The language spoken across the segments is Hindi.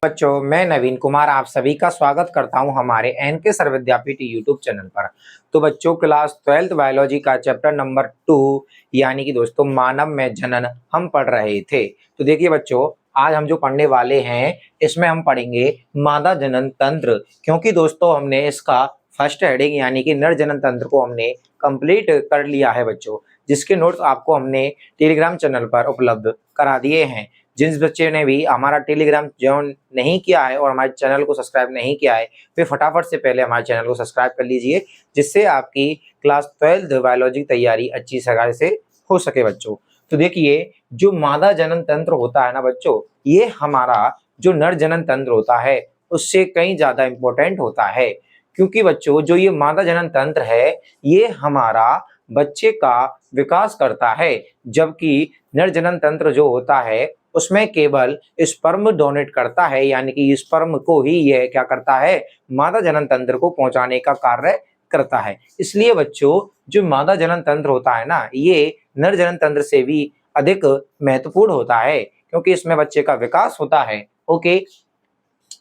बच्चों, मैं नवीन कुमार आप सभी का स्वागत करता हूं हमारे एन के सर विद्यापीठ यूट्यूब चैनल पर। तो बच्चों, क्लास 12th बायोलॉजी का चैप्टर नंबर 2 यानी कि दोस्तों मानव में जनन हम पढ़ रहे थे। तो देखिए बच्चों, आज हम जो पढ़ने वाले हैं इसमें हम पढ़ेंगे मादा जनन तंत्र, क्योंकि दोस्तों हमने इसका फर्स्ट हेडिंग यानी कि नर जनन तंत्र को हमने कंप्लीट कर लिया है बच्चों, जिसके नोट्स आपको हमने टेलीग्राम चैनल पर उपलब्ध करा दिए हैं। जिन बच्चे ने भी हमारा टेलीग्राम ज्वाइन नहीं किया है और हमारे चैनल को सब्सक्राइब नहीं किया है, वे फटाफट से पहले हमारे चैनल को सब्सक्राइब कर लीजिए, जिससे आपकी क्लास 12th बायोलॉजी की तैयारी अच्छी तरह से हो सके बच्चों। तो देखिए, जो मादा जनन तंत्र होता है ना बच्चों, ये हमारा जो नर जनन तंत्र होता है उससे कहीं ज्यादा इम्पोर्टेंट होता है, क्योंकि बच्चों जो ये मादा जनन तंत्र है ये हमारा बच्चे का विकास करता है, जबकि नर जनन तंत्र जो होता है उसमें केवल स्पर्म डोनेट करता है, यानी कि स्पर्म को ही यह क्या करता है, मादा जनन तंत्र को पहुंचाने का कार्य करता है। इसलिए बच्चों जो मादा जनन तंत्र होता है ना, ये नर जनन तंत्र से भी अधिक महत्वपूर्ण होता है, क्योंकि इसमें बच्चे का विकास होता है। ओके,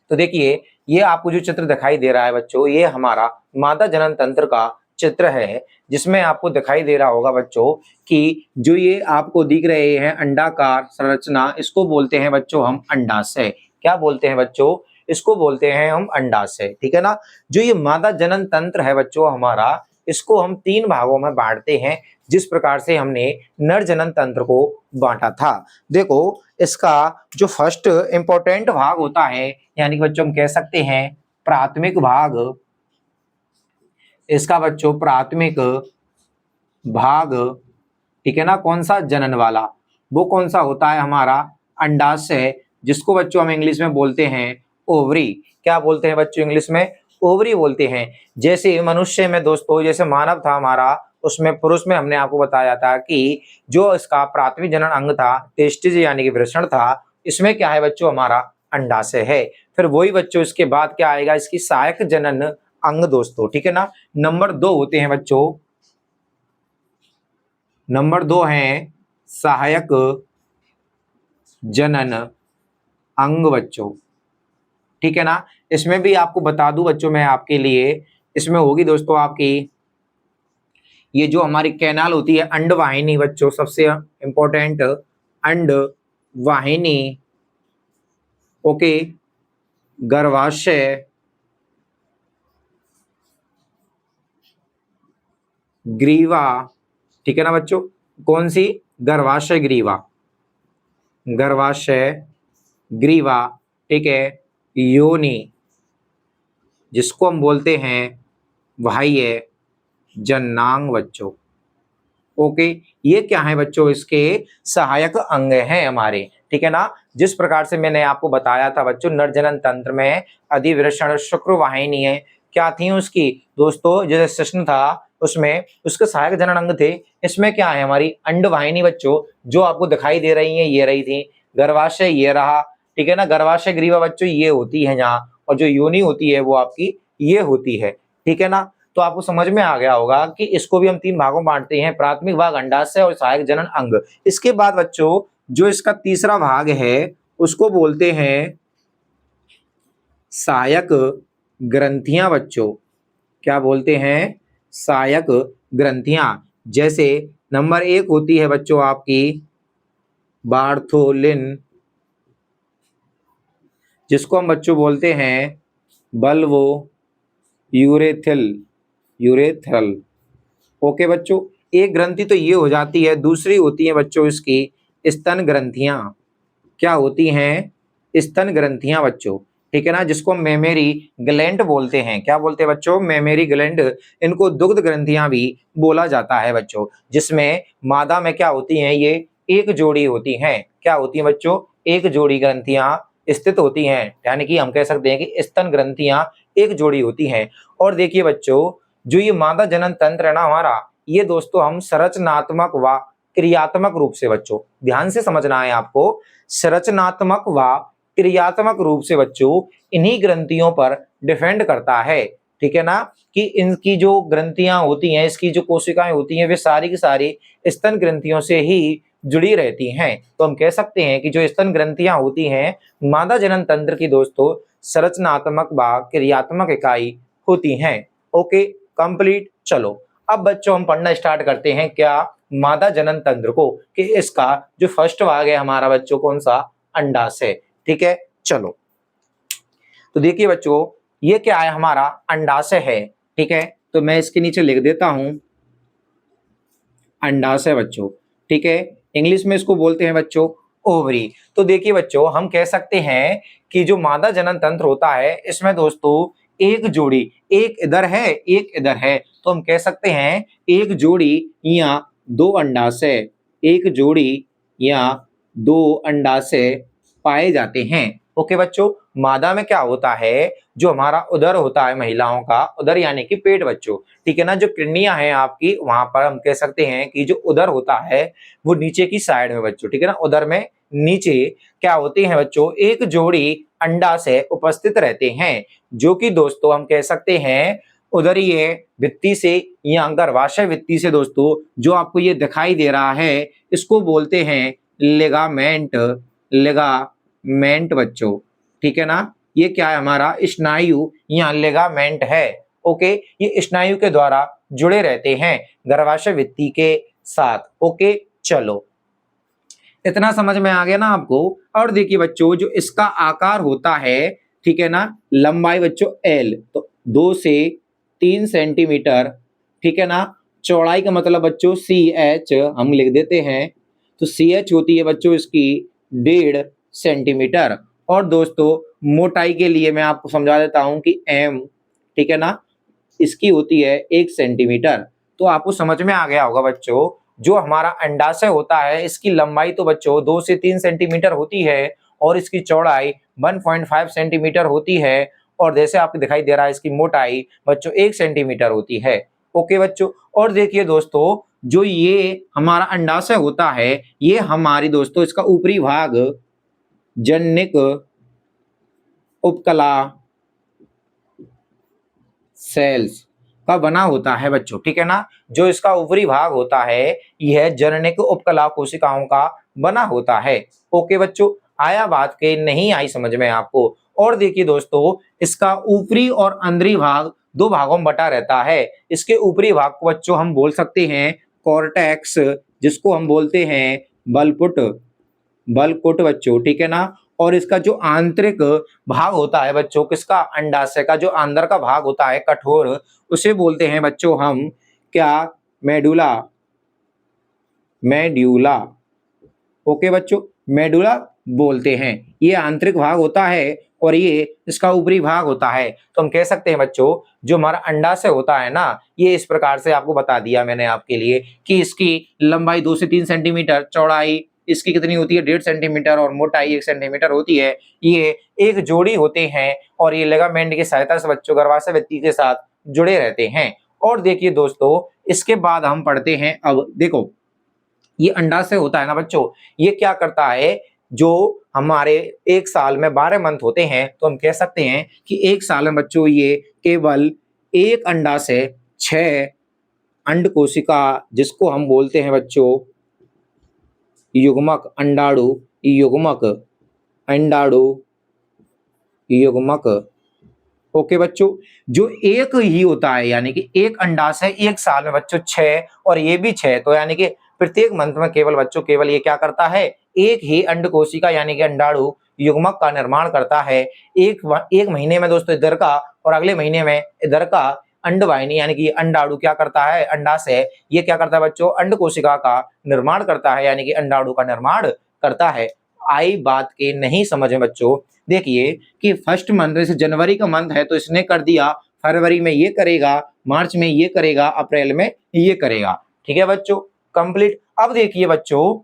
तो देखिए ये आपको जो चित्र दिखाई दे रहा है बच्चों, ये हमारा मादा जनन तंत्र का चित्र है, जिसमें आपको दिखाई दे रहा होगा बच्चों कि जो ये आपको दिख रहे हैं अंडाकार संरचना, इसको बोलते हैं बच्चों हम अंडाशय। क्या बोलते हैं बच्चों? इसको बोलते हैं हम अंडाशय, ठीक है ना। जो ये मादा जनन तंत्र है बच्चों हमारा, इसको हम 3 भागों में बांटते हैं, जिस प्रकार से हमने नर जनन तंत्र को बांटा था। देखो, इसका जो फर्स्ट इंपॉर्टेंट भाग होता है, यानी कि बच्चों हम कह सकते हैं प्राथमिक भाग, इसका बच्चों प्राथमिक भाग, ठीक है ना, कौन सा? जनन वाला। वो कौन सा होता है? हमारा अंडाशय, जिसको बच्चों हम इंग्लिश में बोलते हैं ओवरी। क्या बोलते हैं बच्चों इंग्लिश में? ओवरी बोलते हैं। जैसे मनुष्य में दोस्तों, जैसे मानव था हमारा, उसमें पुरुष में हमने आपको बताया था कि जो इसका प्राथमिक जनन अंग था टेस्टिस यानी कि वृषण था, इसमें क्या है बच्चों? हमारा अंडाशय है। फिर वही बच्चों इसके बाद क्या आएगा? इसकी सहायक जनन अंग दोस्तों, ठीक है ना। नंबर 2 होते हैं बच्चों, नंबर 2 है सहायक जनन अंग बच्चों, ठीक है ना। इसमें भी आपको बता दूं बच्चों मैं आपके लिए, इसमें होगी दोस्तों आपकी ये जो हमारी कैनाल होती है अंडवाहिनी बच्चों, सबसे इंपॉर्टेंट अंडवाहिनी, ओके, गर्भाशय, ग्रीवा, ठीक है ना बच्चों। कौन सी? गर्भाशय ग्रीवा, गर्भाशय ग्रीवा, ठीक है। योनि, जिसको हम बोलते हैं बाह्य जननांग बच्चों, ओके। ये क्या है बच्चों? इसके सहायक अंग हैं हमारे, ठीक है ना। जिस प्रकार से मैंने आपको बताया था बच्चों, नर जनन तंत्र में अधिवृषण शुक्र वाहिनी है, क्या थी उसकी दोस्तों? जैसे शिश्न था उसमें उसके सहायक जनन अंग थे। इसमें क्या है? हमारी अंडवाहिनी बच्चों, जो आपको दिखाई दे रही है ये रही थी। गर्भाशय ये रहा, ठीक है ना। गर्भाशय ग्रीवा बच्चों ये होती है यहाँ, और जो योनि होती है वो आपकी ये होती है, ठीक है ना। तो आपको समझ में आ गया होगा कि इसको भी हम 3 भागों में बांटते हैं, प्राथमिक भाग अंडाशय और सहायक जनन अंग। इसके बाद बच्चों जो इसका तीसरा भाग है उसको बोलते हैं सहायक ग्रंथियां बच्चों। क्या बोलते हैं? सहायक ग्रंथियां। जैसे नंबर 1 होती है बच्चों आपकी बार्थोलिन, जिसको हम बच्चों बोलते हैं बल्वो यूरेथिल, यूरेथ्रल, ओके बच्चों। एक ग्रंथि तो ये हो जाती है, दूसरी होती है बच्चों इसकी स्तन ग्रंथियां। क्या होती हैं? स्तन ग्रंथियां बच्चों, ठीक है ना, जिसको हम मेमेरी ग्लैंड बोलते हैं। क्या बोलते हैं बच्चों? Mammary gland. इनको दुग्ध ग्रंथियां भी बोला जाता है बच्चों, जिसमें मादा में क्या होती हैं? ये एक जोड़ी होती हैं। क्या होती है बच्चों? एक जोड़ी ग्रंथियां स्थित होती हैं, यानी कि हम कह सकते हैं कि स्तन ग्रंथियां एक जोड़ी होती हैं। और देखिए बच्चों, जो ये मादा जनन तंत्र है ना हमारा, ये दोस्तों हम संरचनात्मक व क्रियात्मक रूप से बच्चों, ध्यान से समझना है आपको, संरचनात्मक व क्रियात्मक रूप से बच्चों इन्हीं ग्रंथियों पर डिपेंड करता है, ठीक है ना। कि इनकी जो ग्रंथियां होती हैं, इसकी जो कोशिकाएं होती हैं, वे सारी की सारी स्तन ग्रंथियों से ही जुड़ी रहती हैं। तो हम कह सकते हैं कि जो स्तन ग्रंथियां होती हैं मादा जनन तंत्र की दोस्तों संरचनात्मक व क्रियात्मक इकाई होती हैं। Okay, complete. चलो अब बच्चों हम पढ़ना स्टार्ट करते हैं क्या, मादा जनन तंत्र को, कि इसका जो फर्स्ट भाग है हमारा बच्चों कौन सा, अंडाशय। ठीक है, चलो तो देखिए बच्चों ये क्या है, हमारा अंडाशय है। ठीक है, तो मैं इसके नीचे लिख देता हूं अंडाशय बच्चों। ठीक है, इंग्लिश में इसको बोलते हैं बच्चों ओवरी। तो देखिए बच्चों हम कह सकते हैं कि जो मादा जनन तंत्र होता है इसमें दोस्तों एक जोड़ी, एक इधर है एक इधर है, तो हम कह सकते हैं एक जोड़ी या दो अंडाशय, एक जोड़ी या दो अंडाशय पाए जाते हैं। ओके बच्चों, मादा में क्या होता है, जो हमारा उदर होता है महिलाओं का, उदर यानी कि पेट बच्चों। ठीक है ना, जो किडनियां हैं आपकी वहां पर हम कह सकते हैं कि जो उदर होता है वो नीचे की साइड में बच्चों। ठीक है ना, उदर में नीचे क्या होते हैं बच्चों, एक जोड़ी अंडाशय उपस्थित रहते हैं, जो कि दोस्तों हम कह सकते हैं उदरीय भित्ति से या गर्भाशय भित्ति से दोस्तों जो आपको ये दिखाई दे रहा है इसको बोलते हैं लिगामेंट, लिगामेंट बच्चों। ठीक है ना, ये क्या है, हमारा स्नायु या लिगामेंट है। ओके, ये स्नायु के द्वारा जुड़े रहते हैं गर्भाशय भित्ति के साथ। ओके, चलो इतना समझ में आ गया ना आपको। और देखिए बच्चों जो इसका आकार होता है, ठीक है ना, लंबाई बच्चों एल, तो 2 से 3 सेंटीमीटर। ठीक है ना, चौड़ाई का मतलब बच्चों सी एच हम लिख देते हैं, तो सी एच होती है बच्चों इसकी 1.5 सेंटीमीटर। और दोस्तों मोटाई के लिए मैं आपको समझा देता हूं कि एम, ठीक है ना, इसकी होती है 1 सेंटीमीटर। तो आपको समझ में आ गया होगा बच्चों, जो हमारा अंडाशय होता है इसकी लंबाई तो बच्चों 2 से 3 सेंटीमीटर होती है और इसकी चौड़ाई 1.5 सेंटीमीटर होती है, और जैसे आपको दिखाई दे रहा है इसकी मोटाई बच्चों 1 सेंटीमीटर होती है। ओके बच्चों, और देखिए दोस्तों जो ये हमारा अंडाशय होता है ये हमारी दोस्तों इसका ऊपरी भाग जननिक उपकला सेल्स का बना होता है बच्चों। ठीक है ना, जो इसका ऊपरी भाग होता है यह जननिक उपकला कोशिकाओं का बना होता है। ओके बच्चों, आया बात के नहीं आई समझ में आपको। और देखिए दोस्तों इसका ऊपरी और अंदरी भाग दो भागों में बटा रहता है। इसके ऊपरी भाग को बच्चों हम बोल सकते हैं कॉर्टेक्स, जिसको हम बोलते हैं बलपुट, बलकुट बच्चों। ठीक है ना, और इसका जो आंतरिक भाग होता है बच्चों किसका, अंडाशय का जो अंदर का भाग होता है कठोर, उसे बोलते हैं बच्चों हम क्या, मेडुला, मेड्यूला। ओके बच्चों, मेडुला बोलते हैं, ये आंतरिक भाग होता है और ये इसका ऊपरी भाग होता है। तो हम कह सकते हैं बच्चों जो हमारा अंडाशय होता है ना, ये इस प्रकार से आपको बता दिया मैंने आपके लिए कि इसकी लंबाई 2 से 3 सेंटीमीटर, चौड़ाई इसकी कितनी होती है 1.5 सेंटीमीटर और मोटाई 1 सेंटीमीटर होती है। ये एक जोड़ी होते हैं और ये लिगामेंट की सहायता से बच्चों गर्भाशय भित्ति के साथ जुड़े रहते हैं। और देखिए दोस्तों इसके बाद हम पढ़ते हैं, अब देखो ये अंडाशय होता है ना बच्चों, ये क्या करता है, जो हमारे एक साल में 12 मंथ होते हैं, तो हम कह सकते हैं कि एक साल में बच्चों ये केवल एक अंडाशय 6 अंड कोशिका, जिसको हम बोलते हैं बच्चों युग्मक, अंडाणु युग्मक, अंडाणु युग्मक। ओके बच्चों, जो एक ही होता है यानी कि एक अंडाशय एक साल में बच्चों 6 और ये भी 6, तो यानी कि प्रत्येक मंथ में केवल बच्चों केवल ये क्या करता है, एक ही अंड कोशिका यानी कि अंडाणु युग्मक का निर्माण करता है। एक महीने में दोस्तों इधर का और अगले महीने में इधर का अंडवाहिनी यानी कि अंडाणु क्या करता है, अंडाशय ये क्या करता है बच्चों, अंड कोशिका का निर्माण करता है यानी कि अंडाणु का निर्माण करता है। आई बात के नहीं समझ में बच्चों, देखिए कि फर्स्ट मंथ जैसे जनवरी का मंथ है तो इसने कर दिया, फरवरी में ये करेगा, मार्च में ये करेगा, अप्रैल में ये करेगा। ठीक है बच्चों, कंप्लीट। अब देखिए बच्चों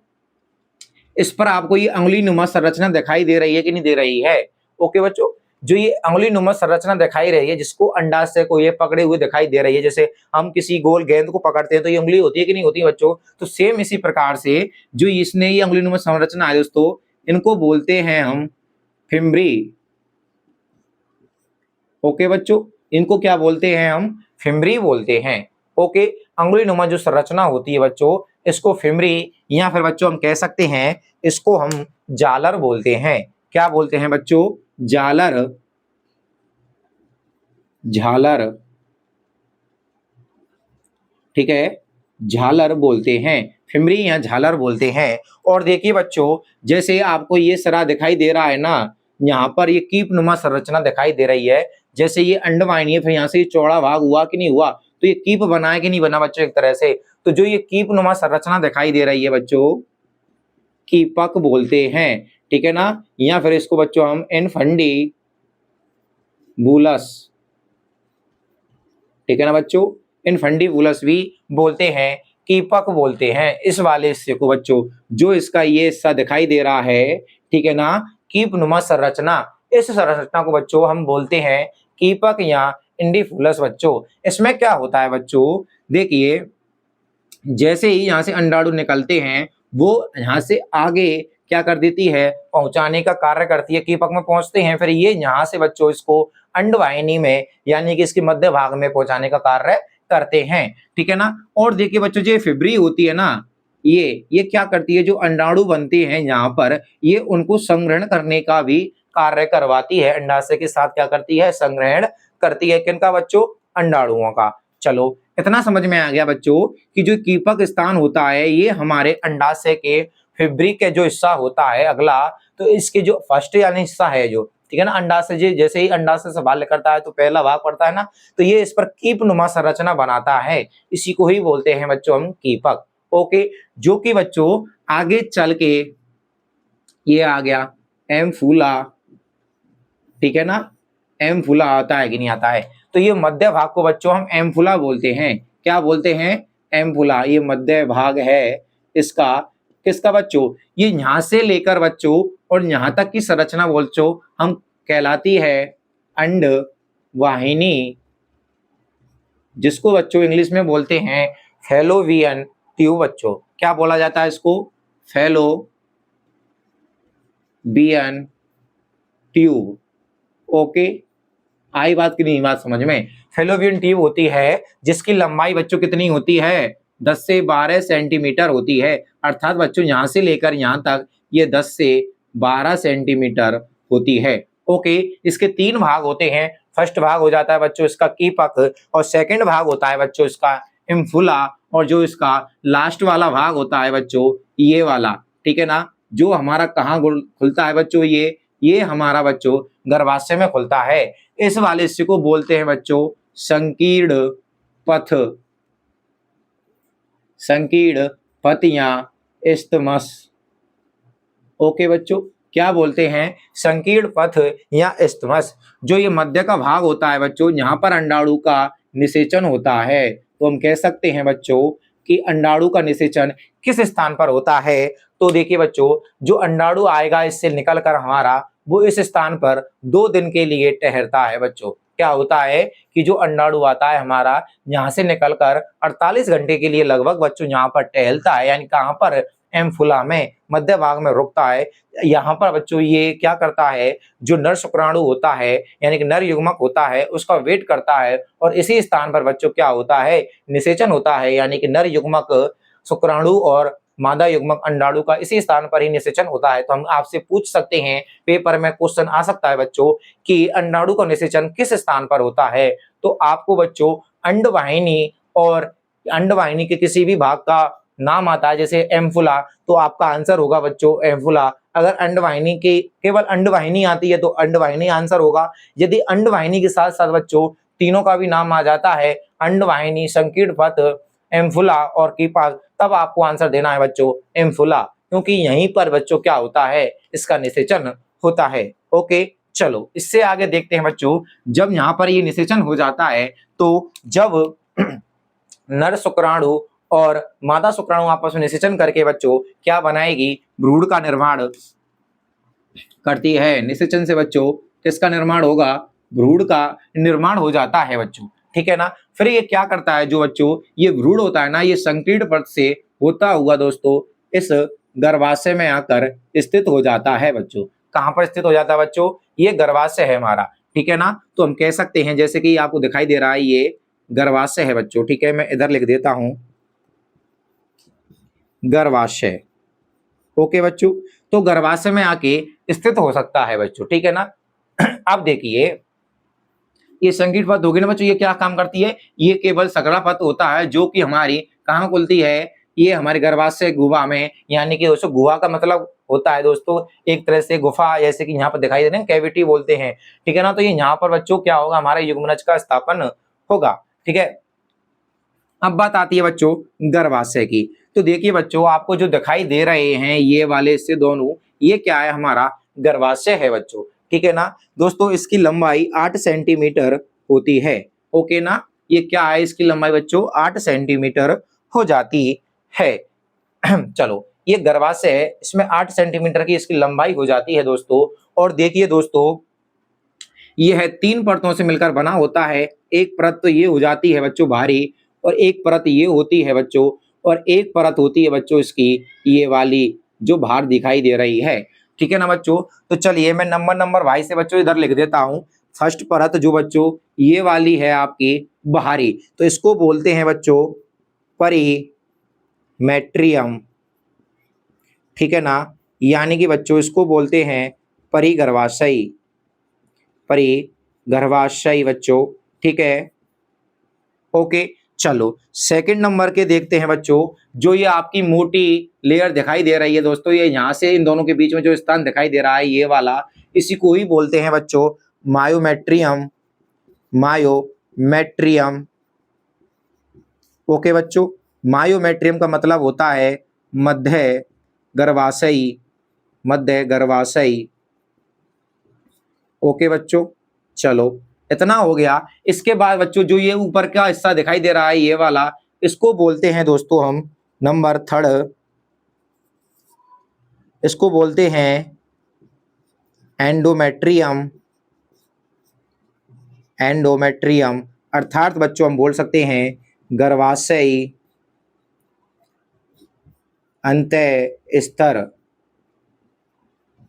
इस पर आपको ये अंगुली नुमा संरचना दिखाई दे रही है कि नहीं दे रही है। ओके बच्चों, जो ये अंगुली नुमा संरचना दिखाई रही है, जिसको अंडाशय को ये पकड़े हुए दिखाई दे रही है, जैसे हम किसी गोल गेंद को पकड़ते हैं तो ये उंगली होती है कि नहीं होती है बच्चों, तो सेम इसी प्रकार से जो इसने ये अंगुली नुमा संरचना है दोस्तों, इनको बोलते हैं हम फिम्बरी। ओके बच्चों, इनको क्या बोलते हैं हम, फिम्बरी बोलते हैं। ओके, अंगुली नुमा जो संरचना होती है बच्चों इसको फिमरी या फिर बच्चों हम कह सकते हैं इसको हम जालर बोलते हैं। क्या बोलते हैं बच्चों? जालर, झालर, ठीक है, झालर बोलते हैं, फिमरी या झालर बोलते हैं। और देखिए बच्चों, जैसे आपको ये सरा दिखाई दे रहा है ना, यहाँ पर ये कीप नुमा संरचना दिखाई दे रही है, जैसे ये अंडवाहिनी है, फिर यहाँ से ये चौड़ा भाग हुआ कि नहीं हुआ, तो ये कीप बना है कि नहीं बना बच्चों एक तरह से। तो जो ये कीप नुमा संरचना दिखाई दे रही है बच्चों, कीपक बोलते हैं, ठीक है ना। या फिर इसको बच्चों हम इनफंडी बुलस, ठीक है ना बच्चों, इनफंडीबुलस भी बोलते हैं, कीपक बोलते हैं इस वाले हिस्से को बच्चों। जो इसका ये हिस्सा दिखाई दे रहा है, ठीक है ना, कीप नुमा संरचना, इस संरचना को बच्चों हम बोलते हैं कीपक या इंडीफुलस बच्चों। इसमें क्या होता है बच्चों, देखिए जैसे ही यहाँ से अंडाणु निकलते हैं, वो यहाँ से आगे क्या कर देती है, पहुंचाने का कार्य करती है, कीपक में पहुंचते हैं, फिर ये यहाँ से बच्चों इसको अंडवाहिनी में यानी कि इसके मध्य भाग में पहुंचाने का कार्य करते हैं, ठीक है ना। और देखिए बच्चों, जो फिब्री होती है ना, ये क्या करती है, जो अंडाणु बनते हैं यहाँ पर, ये उनको संग्रहण करने का भी कार्य करवाती है, अंडाशय के साथ क्या करती है, संग्रहण करती है, किनका बच्चों, अंडाणुओं का। चलो इतना समझ में आ गया बच्चों कि जो कीपक स्थान होता है ये हमारे अंडाशय के फिब्री के जो हिस्सा होता है अगला, तो इसके जो फर्स्ट यानी हिस्सा है जो, ठीक है ना, अंडाशय जैसे ही अंडाशय से बाहर निकलता है तो पहला भाग पड़ता है ना, तो ये इस पर कीप नुमा संरचना बनाता है, इसी को ही बोलते हैं बच्चों हम कीपक। ओके, जो कि बच्चों आगे चल के ये आ गया एम्फूला, ठीक है ना, एम्फूला आता है कि नहीं आता है, तो ये मध्य भाग को बच्चों हम एम्फूला बोलते हैं। क्या बोलते हैं, एम्फूला, ये मध्य भाग है इसका, किसका बच्चों, ये यहां से लेकर बच्चों और यहां तक की संरचना बच्चों हम कहलाती है अंड वाहिनी, जिसको बच्चों इंग्लिश में बोलते हैं फैलोवियन ट्यूब बच्चों। क्या बोला जाता है इसको, फैलोवियन ट्यूब। ओके, आई बात की नहीं, बात समझ में। फैलोवियन ट्यूब होती है जिसकी लंबाई बच्चों कितनी होती है, 10 से 12 सेंटीमीटर होती है, अर्थात बच्चों यहां से लेकर यहां तक ये 10 से 12 सेंटीमीटर होती है। ओके, इसके 3 भाग होते हैं, फर्स्ट भाग हो जाता है बच्चों इसका कीपक, और सेकंड भाग होता है बच्चों इसका इम्फुला, और जो इसका लास्ट वाला भाग होता है बच्चों ये वाला, ठीक है ना, जो हमारा कहाँ खुलता है बच्चों, ये हमारा बच्चों गर्भाशय में खुलता है। इस वाले हिस्से को बोलते हैं बच्चों संकीर्ण पथ, संकीर्ण पथ या इस्थमस। ओके बच्चों, क्या बोलते हैं, संकीर्ण पथ या इस्थमस। जो ये मध्य का भाग होता है बच्चों, यहाँ पर अंडाणु का निषेचन होता है, तो हम कह सकते हैं बच्चों कि अंडाणु का निषेचन किस स्थान पर होता है। तो देखिए बच्चों, जो अंडाणु आएगा इससे निकल कर हमारा, वो इस स्थान पर 2 दिन के लिए ठहरता है बच्चों। क्या होता है कि जो अंडाणु आता है हमारा, यहाँ से निकलकर 48 घंटे के लिए लगभग बच्चों यहाँ पर टहलता है, यानी कहाँ पर, एम्फुला में मध्य भाग में रुकता है। यहाँ पर बच्चों ये क्या करता है, जो नर शुक्राणु होता है यानी कि नर युग्मक होता है उसका वेट करता है, और इसी स्थान पर बच्चों क्या होता है, निषेचन होता है, यानी कि नर युग्मक शुक्राणु और मादा युग्मक अंडाणु का इसी स्थान पर ही निषेचन होता है। तो हम आपसे पूछ सकते हैं, पेपर में क्वेश्चन आ सकता है बच्चों कि अंडाणु का निषेचन किस स्थान पर होता है, तो आपको बच्चों अंडवाहिनी और अंडवाहिनी के किसी भी भाग का नाम आता है, जैसे एम्फुला, तो आपका आंसर होगा बच्चों एम्फुला। अगर अंडवाहिनी के केवल अंडवाहिनी आती है तो अंडवाहिनी आंसर होगा। यदि अंडवाहिनी के साथ साथ बच्चों तीनों का भी नाम आ जाता है, अंडवाहिनी, संकीर्ण पथ, एम्फुला और कीपक, तब आपको आंसर देना है बच्चों एम्फुला, क्योंकि यहीं पर बच्चों क्या होता है, इसका निषेचन होता है। ओके, चलो इससे आगे देखते हैं बच्चों, जब यहाँ पर ये निषेचन हो जाता है, तो जब नर शुक्राणु और मादा शुक्राणु आपस में निषेचन करके बच्चों क्या बनाएगी, भ्रूण का निर्माण करती है। निषेचन से बच्चों किसका निर्माण होगा, भ्रूण का निर्माण हो जाता है बच्चों, ठीक है ना। फिर ये क्या करता है, जो बच्चों ये भ्रूण होता है ना, ये संकीर्ण पथ से होता हुआ दोस्तों इस गर्भाशय में आकर स्थित हो जाता है बच्चों। कहाँ पर स्थित हो जाता है बच्चों, ये गर्भाशय है हमारा, ठीक है ना। तो हम कह सकते हैं, जैसे कि आपको दिखाई दे रहा है ये गर्भाशय है बच्चों, ठीक है, मैं इधर लिख देता हूं, गर्भाशय। ओके बच्चों, तो गर्भाशय में आके स्थित हो सकता है बच्चों, ठीक है ना। अब देखिए ये संकीर्ण पथ होगी ना बच्चों, ये क्या काम करती है, ये केवल सकरा पथ होता है जो कि हमारी कहाँ खुलती है, ये हमारे गर्भाशय गुहा में, यानी कि दोस्तों गुहा का मतलब होता है दोस्तों एक तरह से गुफा, जैसे कि यहाँ पर दिखाई दे रहे हैं कैविटी बोलते हैं, ठीक है ना। तो ये यहाँ पर बच्चों क्या होगा, हमारा युग्मनज का स्थापन होगा, ठीक है। अब बात आती है बच्चों गर्भाशय की। तो देखिए बच्चों आपको जो दिखाई दे रहे हैं ये वाले से दोनों, ये क्या है, हमारा गर्भाशय है बच्चों, ठीक है ना। दोस्तों इसकी लंबाई 8 सेंटीमीटर होती है। ओके ना, ये क्या है, इसकी लंबाई बच्चों 8 सेंटीमीटर हो जाती है। चलो ये गर्भाशय है, इसमें 8 सेंटीमीटर की इसकी लंबाई हो जाती है दोस्तों। और देखिए दोस्तों ये है 3 परतों से मिलकर बना होता है। एक परत तो ये हो जाती है बच्चों भारी, और एक परत ये होती है बच्चों, और एक परत होती है बच्चों इसकी ये वाली जो बाहर दिखाई दे रही है, ठीक है ना बच्चों। तो चलिए मैं नंबर भाई से बच्चों इधर लिख देता हूं। फर्स्ट परत जो बच्चों ये वाली है आपकी बाहरी, तो इसको बोलते हैं बच्चों परिमेट्रियम, ठीक है ना। यानी कि बच्चों इसको बोलते हैं परिगर्भाशयी, परिगर्भाशयी बच्चों, ठीक है। ओके चलो सेकंड नंबर के देखते हैं बच्चों। जो ये आपकी मोटी लेयर दिखाई दे रही है दोस्तों, ये यहाँ से इन दोनों के बीच में जो स्थान दिखाई दे रहा है ये वाला, इसी को ही बोलते हैं बच्चों मायोमेट्रियम, मायोमेट्रियम। ओके बच्चों, मायोमेट्रियम का मतलब होता है मध्य गर्भाशयी, मध्य गर्भाशयी। ओके बच्चों चलो इतना हो गया। इसके बाद बच्चों जो ये ऊपर का हिस्सा दिखाई दे रहा है ये वाला, इसको बोलते हैं दोस्तों हम नंबर थर्ड, इसको बोलते हैं एंडोमेट्रियम, एंडोमेट्रियम अर्थात बच्चों हम बोल सकते हैं गर्भाशयी अंतः स्तर।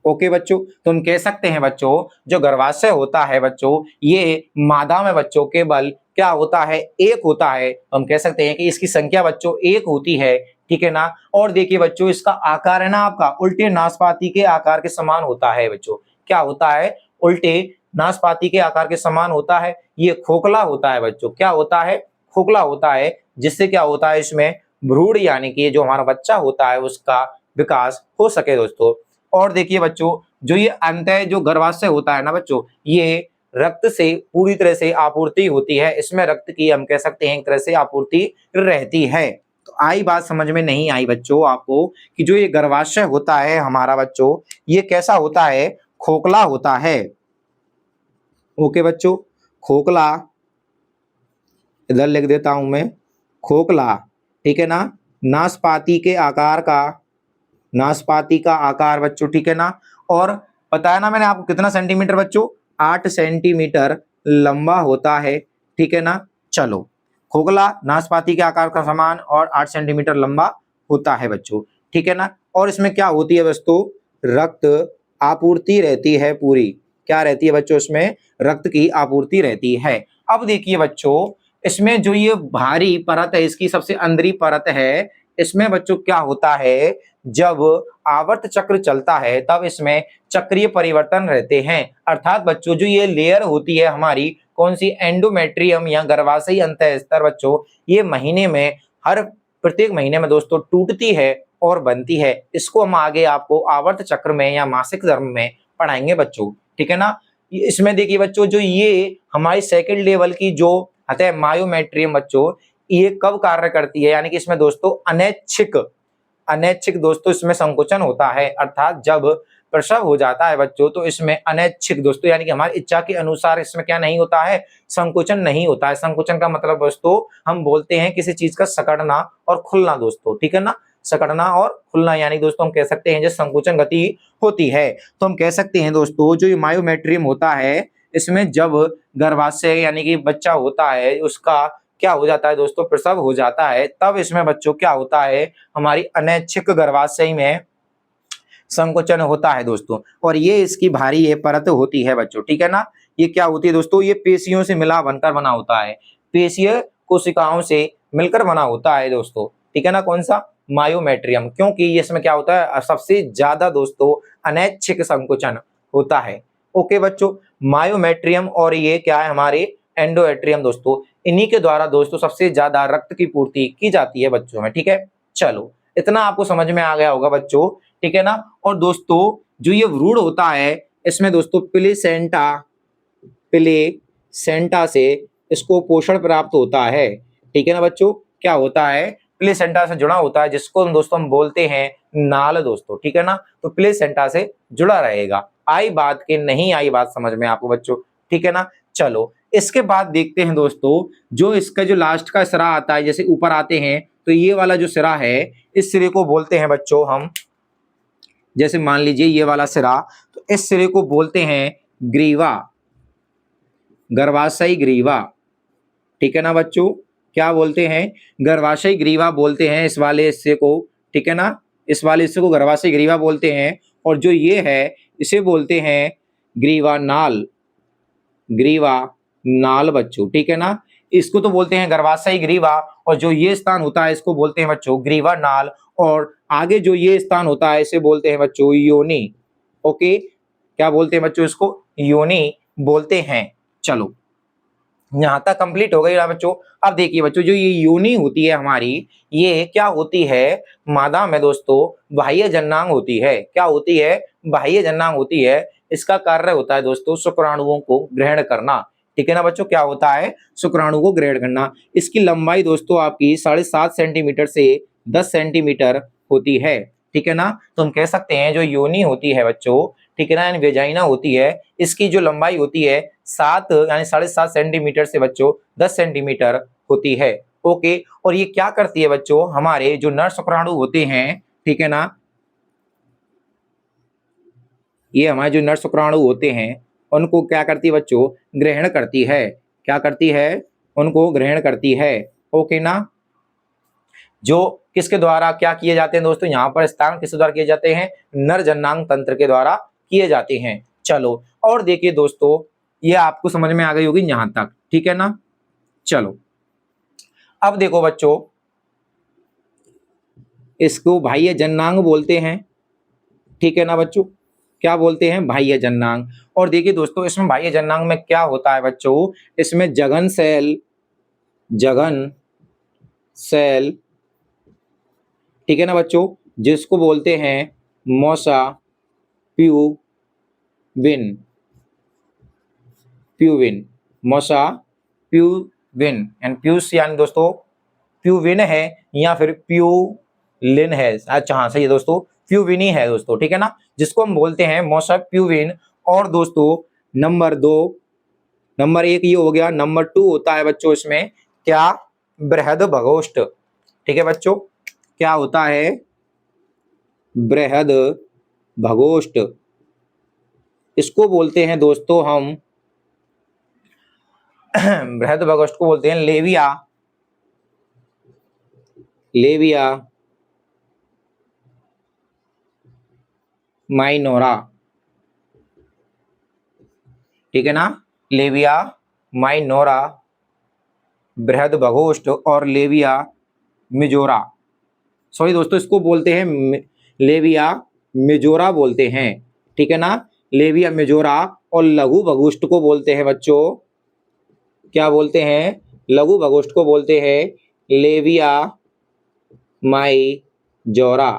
ओके बच्चों, तो हम कह सकते हैं बच्चों जो गर्भाशय होता है बच्चों ये मादा में बच्चों केवल क्या होता है, एक होता है। हम कह सकते हैं कि इसकी संख्या बच्चों एक होती है, ठीक है ना। और देखिए बच्चों इसका आकार है ना आपका उल्टे नाशपाती के आकार के समान होता है बच्चों, क्या होता है, उल्टे नाशपाती के आकार के समान होता है। ये खोखला होता है बच्चों, क्या होता है, खोखला होता है, जिससे क्या होता है इसमें भ्रूण यानी कि जो हमारा बच्चा होता है उसका विकास हो सके दोस्तों। और देखिए बच्चों जो ये अंतः जो गर्भाशय होता है ना बच्चों, ये रक्त से पूरी तरह से आपूर्ति होती है, इसमें रक्त की हम कह सकते हैं एक तरह से आपूर्ति रहती है। तो आई बात समझ में नहीं आई बच्चों आपको कि जो ये गर्भाशय होता है हमारा बच्चों ये कैसा होता है, खोखला होता है। ओके बच्चों, खोखला इधर लिख देता हूं मैं, खोखला, ठीक है ना। नाशपाती के आकार का, नाशपाती का आकार बच्चों, ठीक है ना। और बताया ना मैंने आपको कितना सेंटीमीटर बच्चों, 8 सेंटीमीटर लंबा होता है, ठीक है ना। चलो खोखला नाशपाती के आकार का समान और 8 सेंटीमीटर लंबा होता है बच्चों, ठीक है ना। और इसमें क्या होती है दोस्तों, रक्त आपूर्ति रहती है पूरी, क्या रहती है बच्चों, इसमें रक्त की आपूर्ति रहती है। अब देखिए बच्चों इसमें जो ये भारी परत है इसकी सबसे अंदरी परत है, इसमें बच्चों क्या होता है, जब आवर्त चक्र चलता है तब इसमें चक्रीय परिवर्तन रहते हैं। अर्थात बच्चों जो ये लेयर होती है हमारी कौन सी, एंडोमेट्रियम या गर्भाशयी अंतःस्तर बच्चों, ये महीने में हर प्रत्येक महीने में दोस्तों टूटती है और बनती है। इसको हम आगे आपको आवर्त चक्र में या मासिक धर्म में पढ़ाएंगे बच्चों, ठीक है ना। इसमें देखिए बच्चों जो ये हमारी सेकेंड लेवल की जो अतः मायोमेट्रियम बच्चों ये कब कार्य करती है, यानी कि इसमें दोस्तों अनैच्छिक, अनैच्छिक दोस्तों इसमें संकुचन होता है। अर्थात जब प्रसव हो जाता है बच्चों तो इसमें अनैच्छिक दोस्तों यानी कि हमारी इच्छा के अनुसार इसमें क्या नहीं होता है, संकुचन नहीं होता है। संकुचन का मतलब दोस्तों हम बोलते हैं किसी चीज का सकड़ना और खुलना दोस्तों, ठीक है ना। सकड़ना और खुलना यानी दोस्तों हम कह सकते हैं जो संकुचन गति होती है। तो हम कह सकते हैं दोस्तों जो ये मायोमेट्रियम होता है इसमें जब गर्भाशय यानी कि बच्चा होता है उसका क्या हो जाता है दोस्तों, प्रसव हो जाता है, तब इसमें बच्चों क्या होता है, हमारी अनैच्छिक गर्भाशय में संकोचन होता है दोस्तों। और ये इसकी भारी ये परत होती है बच्चों, ठीक है ना। ये क्या होती है दोस्तों, ये पेशियों से मिला बनकर बना होता है, पेशीय कोशिकाओं से मिलकर बना होता है दोस्तों, ठीक है ना। कौन सा, मायोमेट्रियम, क्योंकि इसमें क्या होता है, सबसे ज्यादा दोस्तों अनैच्छिक संकुचन होता है। ओके बच्चों, मायोमेट्रियम और ये क्या है हमारे एंडोएट्रियम दोस्तों, इन्हीं के द्वारा दोस्तों सबसे ज्यादा रक्त की पूर्ति की जाती है बच्चों में। ठीक है, चलो इतना आपको समझ में आ गया होगा बच्चों। ठीक है ना। और दोस्तों जो ये भ्रूण होता है, इसमें दोस्तों प्लेसेंटा से इसको पोषण प्राप्त होता है। ठीक है ना बच्चों, क्या होता है, प्लेसेंटा से जुड़ा होता है, जिसको दोस्तों हम बोलते हैं नाल दोस्तों। ठीक है ना, तो प्लेसेंटा से जुड़ा रहेगा। आई बात के नहीं आई बात समझ में आपको बच्चों। ठीक है ना, चलो इसके बाद देखते हैं दोस्तों, जो इसका जो लास्ट का सिरा आता है, जैसे ऊपर आते हैं तो ये वाला जो सिरा है, इस सिरे को बोलते हैं बच्चों हम, जैसे मान लीजिए ये वाला सिरा, तो इस सिरे को बोलते हैं ग्रीवा, गर्भाशयी ग्रीवा। ठीक है ना बच्चों, क्या बोलते हैं, गर्भाशयी ग्रीवा बोलते हैं इस वाले हिस्से को। ठीक है ना, इस वाले हिस्से को गर्भाशयी ग्रीवा बोलते हैं। और जो ये है इसे बोलते हैं ग्रीवा नाल, ग्रीवा नाल बच्चों। ठीक है ना, इसको तो बोलते हैं गर्भाशयी ग्रीवा, और जो ये स्थान होता है इसको बोलते हैं बच्चों ग्रीवा नाल, और आगे जो ये स्थान होता है इसे बोलते हैं बच्चों योनि। ओके, क्या बोलते हैं बच्चों, इसको योनि बोलते हैं। चलो यहां तक कंप्लीट हो गई ना बच्चों। अब देखिए बच्चों, जो ये योनि होती है हमारी, ये क्या होती है, मादा में दोस्तों बाह्य जननांग होती है। क्या होती है, बाह्य जननांग होती है। इसका कार्य होता है दोस्तों शुक्राणुओं को ग्रहण करना। ठीक है ना बच्चों, क्या होता है, शुक्राणु को ग्रहण करना। इसकी लंबाई दोस्तों आपकी 7.5 सेंटीमीटर से 10 सेंटीमीटर होती है। ठीक है ना, तो हम कह सकते हैं जो योनि होती है बच्चों, ठीक है ना, वेजाइना होती है, इसकी जो लंबाई होती है 7 यानी 7.5 सेंटीमीटर से बच्चों 10 सेंटीमीटर होती है। ओके, और ये क्या करती है बच्चों, हमारे जो नर शुक्राणु होते हैं, ठीक है ना, ये हमारे जो नर शुक्राणु होते हैं उनको क्या करती है बच्चों, ग्रहण करती है। क्या करती है, उनको ग्रहण करती है। ओके ना, जो किसके द्वारा क्या किए जाते हैं दोस्तों, यहाँ पर स्थान किसके द्वारा किए जाते हैं, नर जननांग तंत्र के द्वारा किए जाते हैं। चलो और देखिए दोस्तों, ये आपको समझ में आ गई होगी यहां तक। ठीक है ना, चलो अब देखो बच्चों, इसको बाह्य जननांग बोलते हैं। ठीक है ना बच्चों, क्या बोलते हैं, बाह्य जननांग। और देखिए दोस्तों, इसमें बाह्य जननांग में क्या होता है बच्चों, इसमें जघन सेल, ठीक है ना बच्चों, जिसको बोलते हैं मोसा प्यूविन, मोसा प्यूविन, एंड प्यूस यानी दोस्तों प्यूविन है या फिर प्यूलिन है। अच्छा हाँ सही है दोस्तों, प्यूविनी है दोस्तों। ठीक है ना, जिसको हम बोलते हैं मोसा प्यूविन। और दोस्तों नंबर 1 ये हो गया। नंबर 2 होता है बच्चों इसमें क्या, बृहद भगोष्ठ। ठीक है बच्चों, क्या होता है, बृहद भगोष्ठ, इसको बोलते हैं दोस्तों हम बृहद भगोष्ठ को बोलते हैं लेविया माइनोरा। ठीक है ना, लेविया माइनोरा, बृहद भगोष्ठ और लेविया मिजोरा। सॉरी दोस्तों, इसको बोलते हैं लेविया मिजोरा बोलते हैं। ठीक है ना, लेविया मिजोरा। और लघु भगोष्ठ को बोलते हैं बच्चों, क्या बोलते हैं, लघु भगोष्ठ को बोलते हैं लेविया माइजोरा।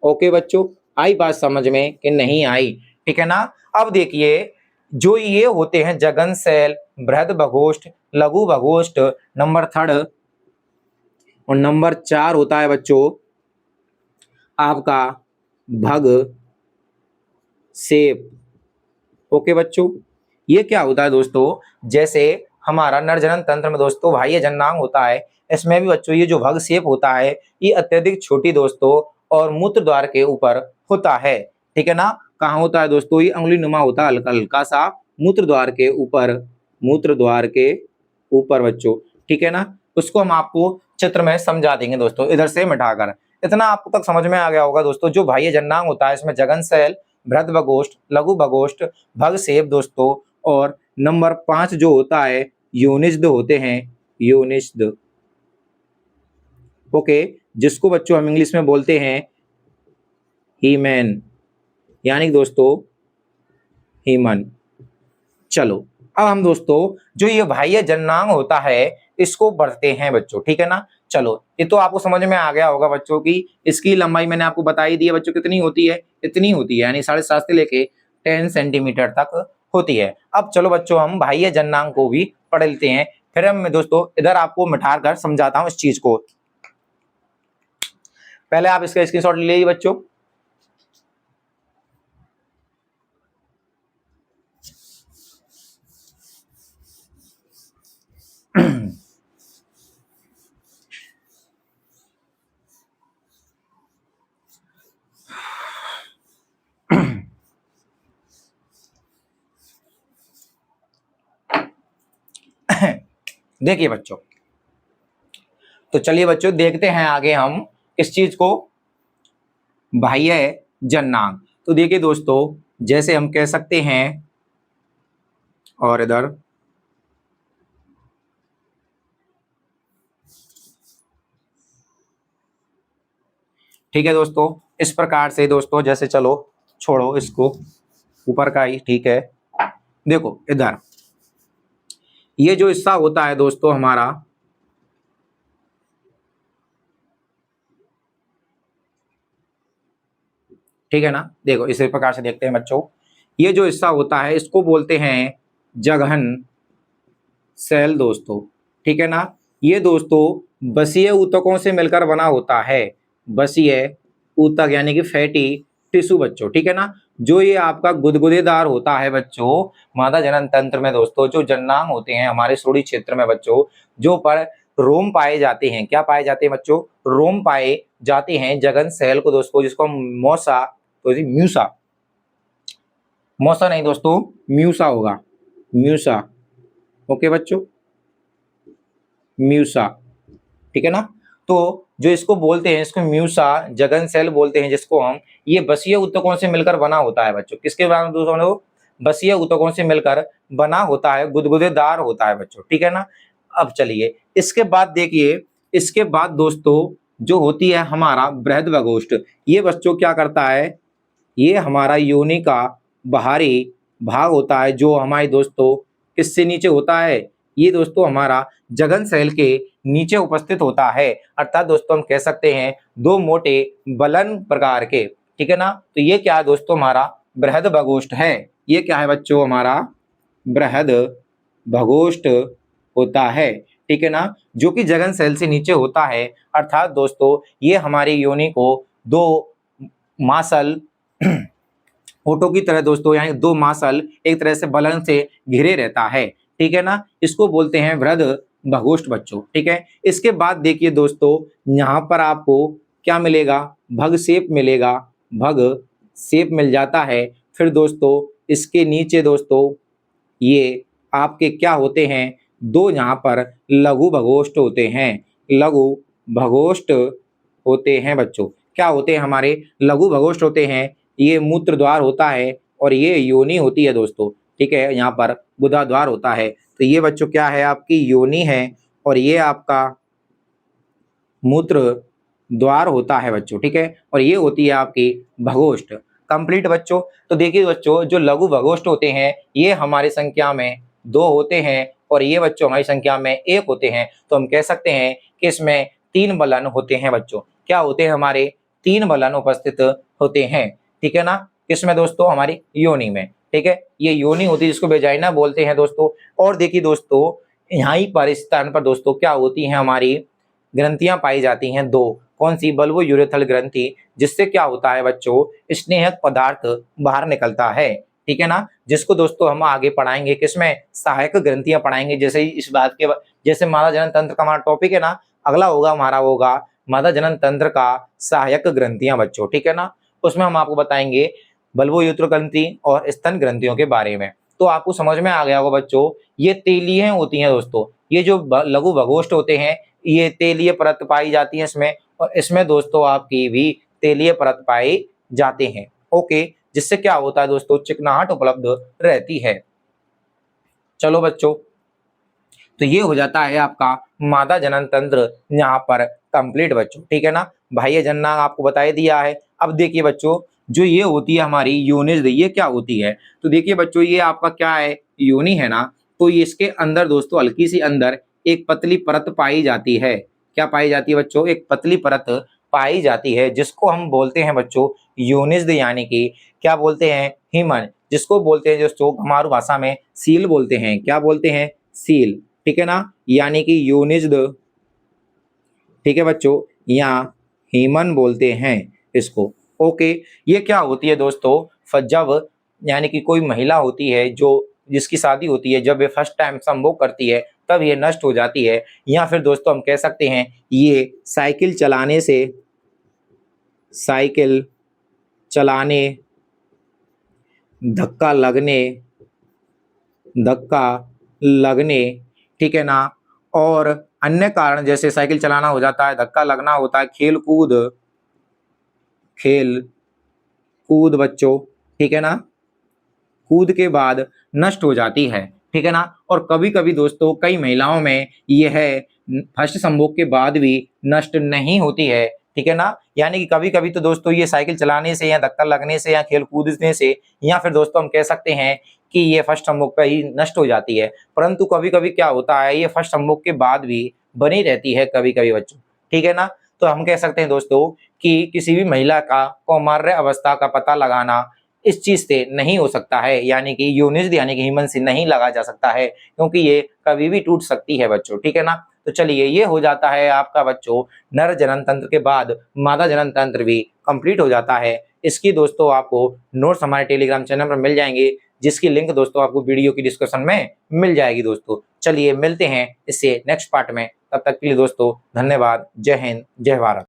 ओके बच्चों, आई बात समझ में कि नहीं आई। ठीक है ना, अब देखिए जो ये होते हैं जघन सेल, बृहद भगोष्ठ, लघु भगोष्ठ, नंबर 3 और नंबर 4 होता है बच्चों आपका भग सेप। ओके बच्चों, ये क्या होता है दोस्तों, जैसे हमारा नरजनन तंत्र में दोस्तों बाह्य जननांग होता है, इसमें भी बच्चों ये जो भग सेप होता है ये अत्यधिक छोटी दोस्तों और मूत्र द्वार के ऊपर होता है। ठीक है ना, कहाँ होता है दोस्तों, ये अंगुली नुमा होता है, हल्का हल्का सा मूत्र द्वार के ऊपर बच्चों। ठीक है ना, उसको हम आपको चित्र में समझा देंगे दोस्तों, इधर से मिटाकर। इतना आपको तक समझ में आ गया होगा दोस्तों। जो बाह्य जननांग होता है इसमें जघन सेल, बृहद भगोष्ठ, लघु भगोष्ठ, भग सेप दोस्तों, और नंबर 5 जो होता है योनिज्ड होते हैं, योनिज्ड। ओके, जिसको बच्चों हम इंग्लिश में बोलते हैं हीमेन, यानी कि दोस्तों हीमन। चलो अब हम दोस्तों जो ये बाह्य जननांग होता है इसको बढ़ते हैं बच्चों, ठीक है ना। चलो ये तो आपको समझ में आ गया होगा बच्चों की इसकी लंबाई मैंने आपको बता ही दी है बच्चों, कितनी होती है, इतनी होती है, यानी 7.5 से लेके 10 सेंटीमीटर तक होती है। अब चलो बच्चों हम बाह्य जननांग को भी पढ़ लेते हैं, फिर हम दोस्तों इधर आपको मिठार कर समझाता हूं इस चीज को। पहले आप इसका स्क्रीनशॉट ले लीजिए बच्चों। देखिए बच्चों, तो चलिए बच्चों देखते हैं आगे हम इस चीज को, बाह्य जननांग। तो देखिए दोस्तों जैसे हम कह सकते हैं, और इधर ठीक है दोस्तों, इस प्रकार से दोस्तों जैसे, चलो छोड़ो इसको, ऊपर का ही ठीक है। देखो इधर ये जो हिस्सा होता है दोस्तों हमारा, ठीक है ना, देखो इसी प्रकार से देखते हैं बच्चों, ये जो हिस्सा होता है इसको बोलते हैं जघन सेल दोस्तों, ठीक है ना। ये दोस्तों बसीय ऊतकों से मिलकर बना होता है, बसीय ऊतक यानी कि फैटी टिश्यू बच्चों, ठीक है ना। जो ये आपका गुदगुदेदार होता है बच्चों मादा जनन तंत्र में दोस्तों, जो जननांग होते हैं हमारे सूढ़ी क्षेत्र में बच्चों, जो पर रोम पाए जाते हैं, क्या पाए जाते हैं बच्चों, रोम पाए जाते हैं जघन सेल को दोस्तों, जिसको मोसा, तो म्यूसा, मोसा नहीं दोस्तों म्यूसा होगा, म्यूसा, ओके बच्चों, म्यूसा, ठीक है ना। तो जो इसको बोलते हैं, इसको म्यूसा जघन सेल बोलते हैं, जिसको हम, ये बसीय ऊतकों से मिलकर बना होता है बच्चों, किसके बारे में दोस्तों, बसीय ऊतकों से मिलकर बना होता है, गुदगुदेदार होता है बच्चों, ठीक है ना। अब चलिए इसके बाद देखिए, इसके बाद दोस्तों जो होती है हमारा बृहद बगोष्ठ, ये बच्चों क्या करता है, ये हमारा योनि का बाहरी भाग होता है, जो हमारे दोस्तों किससे नीचे होता है, ये दोस्तों हमारा जघन सेल के नीचे उपस्थित होता है, अर्थात दोस्तों हम कह सकते हैं दो मोटे बलन प्रकार के, ठीक है ना। तो ये क्या है दोस्तों, हमारा बृहद बगोष्ठ है, ये क्या है बच्चों, हमारा बृहद बगोष्ठ होता है, ठीक है ना, जो कि जघन सेल से नीचे होता है, अर्थात दोस्तों ये हमारी योनि को दो मासल ओटो की तरह दोस्तों, यानी दो मासल एक तरह से बलन से घिरे रहता है, ठीक है ना, इसको बोलते हैं बृहद बगोष्ठ बच्चों, ठीक है। इसके बाद देखिए दोस्तों यहाँ पर आपको क्या मिलेगा, भग शेप मिलेगा, भग शेप मिल जाता है। फिर दोस्तों इसके नीचे दोस्तों ये आपके क्या होते हैं, दो यहाँ पर लघु भगोष्ठ होते हैं, लघु भगोष्ठ होते हैं बच्चों, क्या होते हैं हमारे लघु भगोष्ठ होते हैं, ये मूत्र द्वार होता है और ये योनि होती है दोस्तों, ठीक है, यहाँ पर गुदा द्वार होता है। तो ये बच्चों क्या है, आपकी योनि है और ये आपका मूत्र द्वार होता है बच्चों, ठीक है, और ये होती है आपकी भगोष्ठ, कंप्लीट बच्चों। तो देखिए बच्चों जो लघु भगोष्ठ होते हैं ये हमारी संख्या में दो होते हैं और ये बच्चों हमारी संख्या में एक होते हैं, तो हम कह सकते हैं कि इसमें 3 बलन होते हैं बच्चों, क्या होते हैं हमारे, 3 बलन उपस्थित होते हैं, ठीक है ना, किसमें दोस्तों, हमारी योनि में, ठीक है, ये योनि होती है जिसको वेजाइना बोलते हैं दोस्तों। और देखिए दोस्तों यहाँ पर इस स्थान पर दोस्तों क्या होती हैं, हमारी ग्रंथियां पाई जाती हैं दो, कौन सी, बल्बो यूरेथल ग्रंथि, जिससे क्या होता है बच्चों स्नेहक पदार्थ बाहर निकलता है, ठीक है ना, जिसको दोस्तों हम आगे पढ़ाएंगे, किसमें, सहायक ग्रंथियां पढ़ाएंगे, जैसे ही इस बात के, जैसे मादा जनन तंत्र का हमारा टॉपिक है ना, अगला होगा हमारा होगा मादा जनन तंत्र का सहायक ग्रंथियां बच्चों, ठीक है ना, उसमें हम आपको बताएंगे बल्बो यूरेथल ग्रंथि और स्तन ग्रंथियों के बारे में। तो आपको समझ में आ गया होगा बच्चों, ये तेलीय होती हैं दोस्तों, ये जो लघु भगोष्ठ होते हैं ये तेलीय परत पाई जाती है इसमें, और इसमें दोस्तों आपकी भी तेलीय परत पाई जाते हैं, ओके, जिससे क्या होता है दोस्तों चिकनाहट उपलब्ध रहती है। चलो बच्चों तो ये हो जाता है आपका मादा जनन तंत्र यहाँ पर कंप्लीट बच्चों, ठीक है ना। बाह्य जननांग आपको बता ही दिया है। अब देखिए बच्चों, जो ये होती है हमारी योनिज, ये क्या होती है? तो देखिए बच्चों, ये आपका क्या है, योनि है ना। तो इसके अंदर दोस्तों हल्की सी अंदर एक पतली परत पाई जाती है। क्या पाई जाती है बच्चों? एक पतली परत पाई जाती है, जिसको हम बोलते हैं बच्चों योनिज, यानी कि क्या बोलते हैं, हीमन, जिसको बोलते हैं दोस्तों हमारी भाषा में सील बोलते हैं। क्या बोलते हैं? सील, ठीक है ना, यानी कि योनिज्ड, ठीक है बच्चों, या हीमन बोलते हैं इसको। ओके, ये क्या होती है दोस्तों, जब यानी कि कोई महिला होती है जो जिसकी शादी होती है, जब ये फर्स्ट टाइम संभोग करती है तब ये नष्ट हो जाती है। या फिर दोस्तों हम कह सकते हैं ये साइकिल चलाने से, साइकिल चलाने, धक्का लगने, धक्का लगने, ठीक है ना, और अन्य कारण जैसे साइकिल चलाना हो जाता है, धक्का लगना होता है, खेल कूद, खेल कूद बच्चों, ठीक है ना, कूद के बाद नष्ट हो जाती है, ठीक है ना। और कभी-कभी दोस्तों कई महिलाओं में यह फर्स्ट संभोग के बाद भी नष्ट नहीं होती है, ठीक है ना। यानी कि कभी-कभी तो दोस्तों ये साइकिल चलाने से या धक्का लगने से या खेल कूदने से या फिर दोस्तों हम कह सकते हैं कि ये फर्स्ट संभोग पे ही नष्ट हो जाती है। परंतु कभी-कभी क्या होता है, ये फर्स्ट संभोग के बाद भी बनी रहती है कभी-कभी बच्चों, ठीक है ना। तो हम कह सकते हैं दोस्तों कि किसी भी महिला का कौमार्य अवस्था का पता लगाना इस चीज से नहीं हो सकता है, यानी कि यूनिज्ड यानी कि हीमन से नहीं लगा जा सकता है, क्योंकि ये कभी भी टूट सकती है बच्चों, ठीक है ना। तो चलिए, ये हो जाता है आपका बच्चों नर जनन तंत्र के बाद मादा जनन तंत्र भी कंप्लीट हो जाता है। इसकी दोस्तों आपको नोट्स हमारे टेलीग्राम चैनल पर मिल जाएंगे, जिसकी लिंक दोस्तों आपको वीडियो की डिस्क्रिप्शन में मिल जाएगी दोस्तों। चलिए मिलते हैं इससे नेक्स्ट पार्ट में, तब तक के लिए दोस्तों धन्यवाद। जय हिंद, जय भारत।